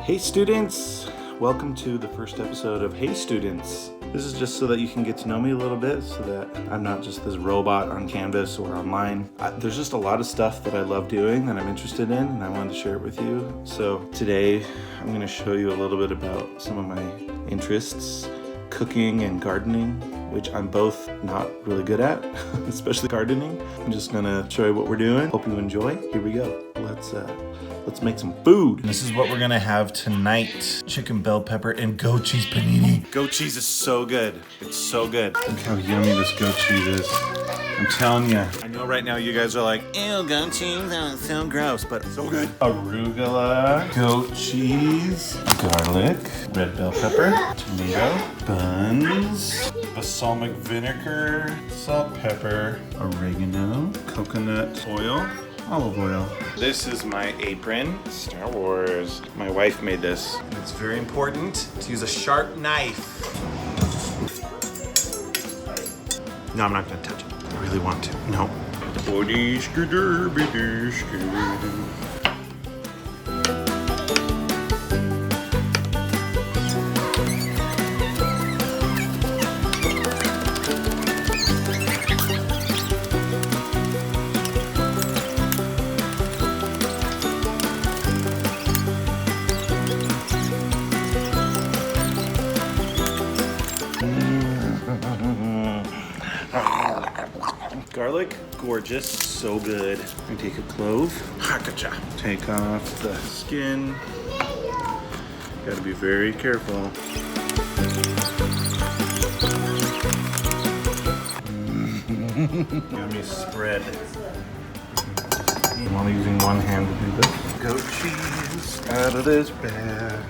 Hey students, welcome to the first episode of Hey Students. This is just so that you can get to know me a little bit, so that I'm not just this robot on Canvas or online. There's just a lot of stuff that I love doing that I'm interested in, and I wanted to share it with you. So today I'm going to show you a little bit about some of my interests, cooking and gardening, which I'm both not really good at, especially gardening. I'm just gonna show you what we're doing. Hope you enjoy. Here we go. Let's make some food. This is what we're gonna have tonight. Chicken bell pepper and goat cheese panini. Goat cheese is so good. It's so good. Look how yummy this goat cheese is. I'm telling you. I know right now you guys are like, ew, goat cheese, that was so gross, but so good. Arugula, goat cheese, garlic, red bell pepper, tomato, buns, balsamic vinegar, salt, pepper, oregano, coconut oil, olive oil. This is my apron, Star Wars. My wife made this. And it's very important to use a sharp knife. No, I'm not gonna touch it. I really want to. No. Garlic, gorgeous, so good. I take a clove, hakacha. Take off the skin. Gotta be very careful. Yummy spread. I'm only using one hand to do this. Goat cheese out of this bag.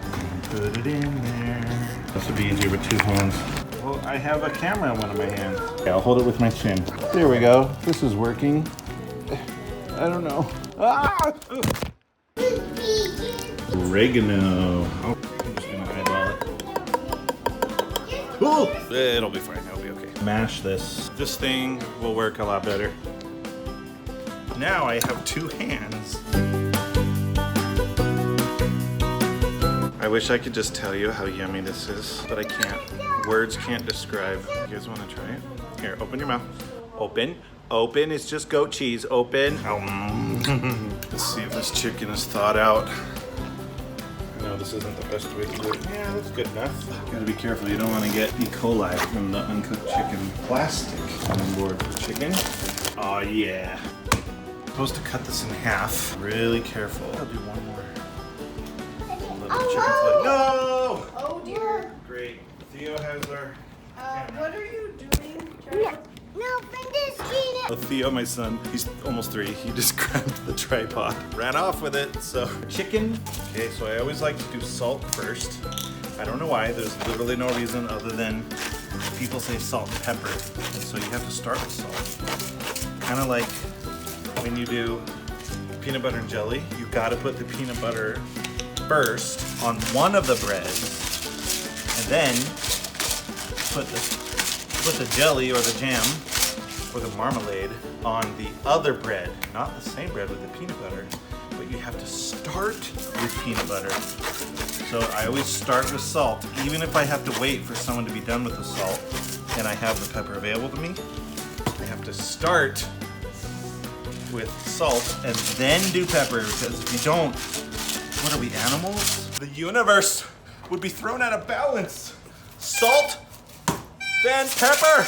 And put it in there. This would be easier with two hands. Well, I have a camera in one of my hands. Okay, I'll hold it with my chin. There we go. This is working. I don't know. Ah! Oregano. Oh, I'm just gonna eyeball it. Oh, it'll be fine. It'll be okay. Mash this. This thing will work a lot better. Now I have two hands. I wish I could just tell you how yummy this is, but I can't. Words can't describe. You guys want to try it? Here, open your mouth. Open. Open. It's just goat cheese. Open. Let's see if this chicken is thawed out. I know this isn't the best way to do it. Yeah, that's good enough. Gotta be careful. You don't want to get E. coli from the uncooked chicken. Plastic on board for chicken. Oh yeah. Supposed to cut this in half. Really careful. I'll do one more. Little chicken fillet. No! Oh dear. Great. Theo has our What are you doing? No, Oh, Theo, my son, he's almost 3. He just grabbed the tripod, ran off with it. So chicken. Okay, so I always like to do salt first. I don't know why. There's literally no reason other than people say salt and pepper. And so you have to start with salt. Kind of like when you do peanut butter and jelly, you got to put the peanut butter first on one of the breads, and then put the jelly or the jam or the marmalade on the other bread. Not the same bread with the peanut butter, but you have to start with peanut butter. So I always start with salt, even if I have to wait for someone to be done with the salt and I have the pepper available to me. I have to start with salt and then do pepper, because if you don't, what are we, animals? The universe would be thrown out of balance. Salt, then pepper.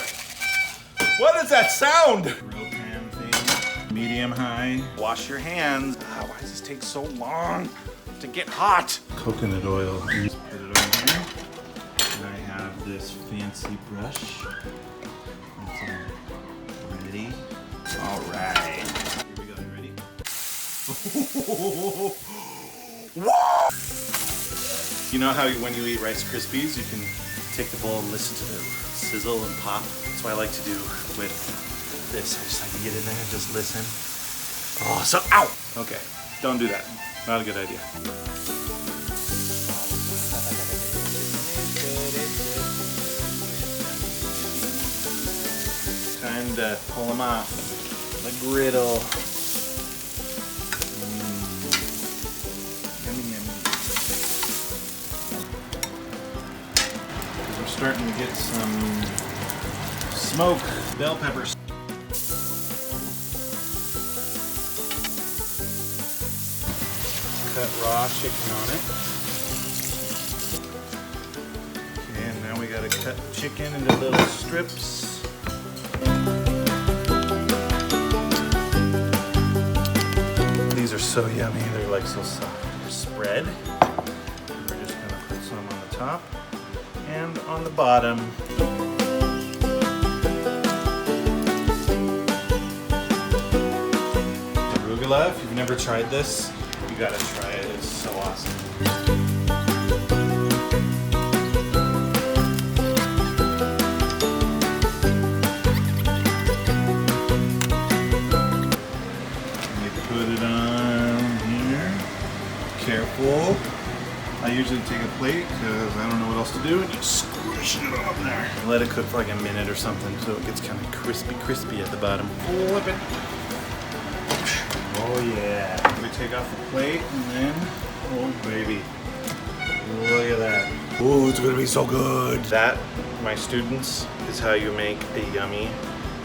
What is that sound? Grill pan thing, medium high. Wash your hands. Why does this take so long to get hot? Coconut oil. Just put it on here. And I have this fancy brush. It's all ready. All right. Here we go. You ready? Whoa! You know how when you eat Rice Krispies, you can take the bowl and listen to the sizzle and pop? That's what I like to do with this. I just like to get in there and just listen. Oh, so, ow! Okay, don't do that. Not a good idea. Time to pull them off. The griddle. Yummy, yummy. starting to get some smoke, bell peppers. Cut raw chicken on it. Okay, and now we gotta cut chicken into little strips. These are so yummy, they're like so soft. Spread. We're just gonna put some on the top and on the bottom. Arugula, if you've never tried this, you gotta try it, it's so awesome. Put it on here. Careful. I usually take a plate because I don't know what else to do and just squish it on there. Let it cook for like a minute or something so it gets kind of crispy at the bottom. Flip it. Oh yeah. We take off the plate and then, oh baby. Look at that. Oh, it's gonna be so good. That, my students, is how you make a yummy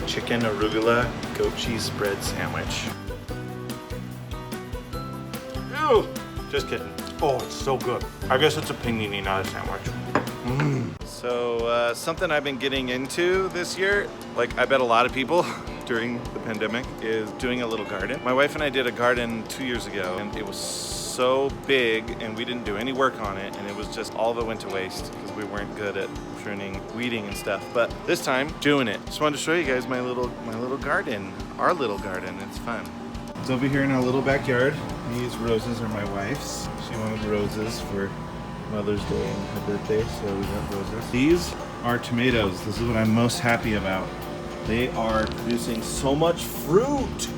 chicken arugula goat cheese spread sandwich. Ew! Just kidding. Oh, it's so good. I guess it's a panini, not a sandwich. So something I've been getting into this year, like I bet a lot of people during the pandemic, is doing a little garden. My wife and I did a garden 2 years ago and it was so big and we didn't do any work on it and it was just, all of it went to waste because we weren't good at pruning, weeding and stuff. But this time, doing it. Just wanted to show you guys my little garden, our little garden. It's fun. It's over here in our little backyard. These roses are my wife's. She wanted roses for Mother's Day and her birthday, so we got roses. These are tomatoes. This is what I'm most happy about. They are producing so much fruit.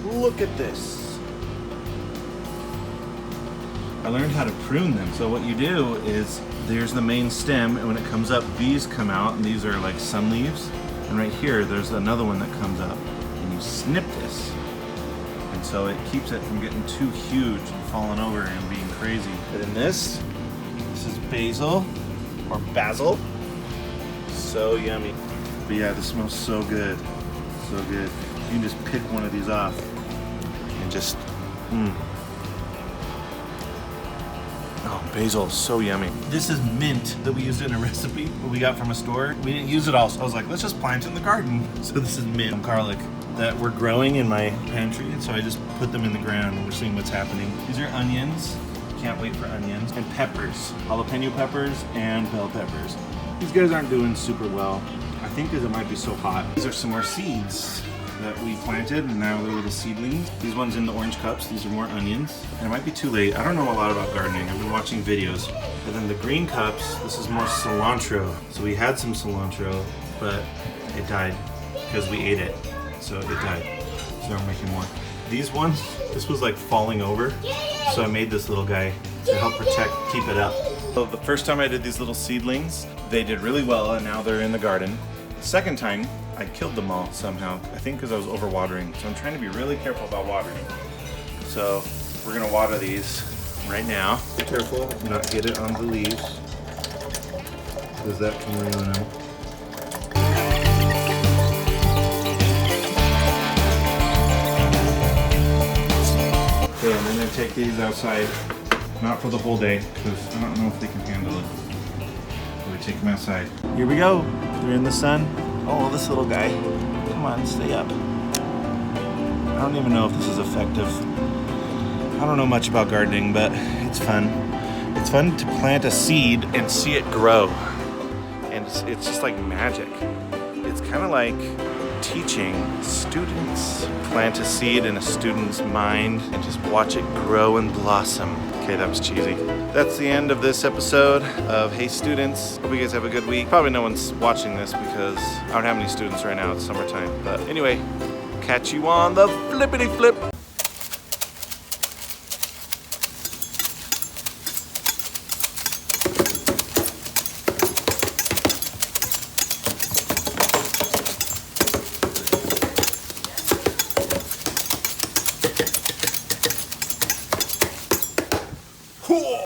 Look at this. I learned how to prune them. So what you do is, there's the main stem, and when it comes up, these come out, and these are like sun leaves. And right here, there's another one that comes up, and you snip this. And so it keeps it from getting too huge and falling over and being crazy. But in this is basil, or basil. So yummy. But yeah, this smells so good. So good. You can just pick one of these off and just, Oh, basil is so yummy. This is mint that we used in a recipe that we got from a store. We didn't use it all, so I was like, let's just plant it in the garden. So this is mint and garlic that we're growing in my pantry, and so I just put them in the ground and we're seeing what's happening. These are onions. Can't wait for onions. And peppers. Jalapeno peppers and bell peppers. These guys aren't doing super well. I think because it might be so hot. These are some more seeds that we planted, and now they're little seedlings. These ones in the orange cups, these are more onions. And it might be too late. I don't know a lot about gardening. I've been watching videos. And then the green cups, this is more cilantro. So we had some cilantro, but it died because we ate it. So it died. So now we're making more. These ones, this was like falling over. So I made this little guy to help protect, keep it up. So the first time I did these little seedlings, they did really well, and now they're in the garden. The second time, I killed them all somehow. I think because I was overwatering. So I'm trying to be really careful about watering. So we're gonna water these right now. Be careful, not get it on the leaves, because that can ruin them. Okay, and then I take these outside, not for the whole day, because I don't know if they can handle it. So we take them outside. Here we go. They're in the sun. Oh, this little guy. Come on, stay up. I don't even know if this is effective. I don't know much about gardening, but it's fun. It's fun to plant a seed and see it grow. And it's just like magic. It's kind of like teaching students. Plant a seed in a student's mind and just watch it grow and blossom. Okay, that was cheesy. That's the end of this episode of Hey Students. Hope you guys have a good week. Probably no one's watching this because I don't have any students right now. It's summertime. But anyway, catch you on the flippity flip.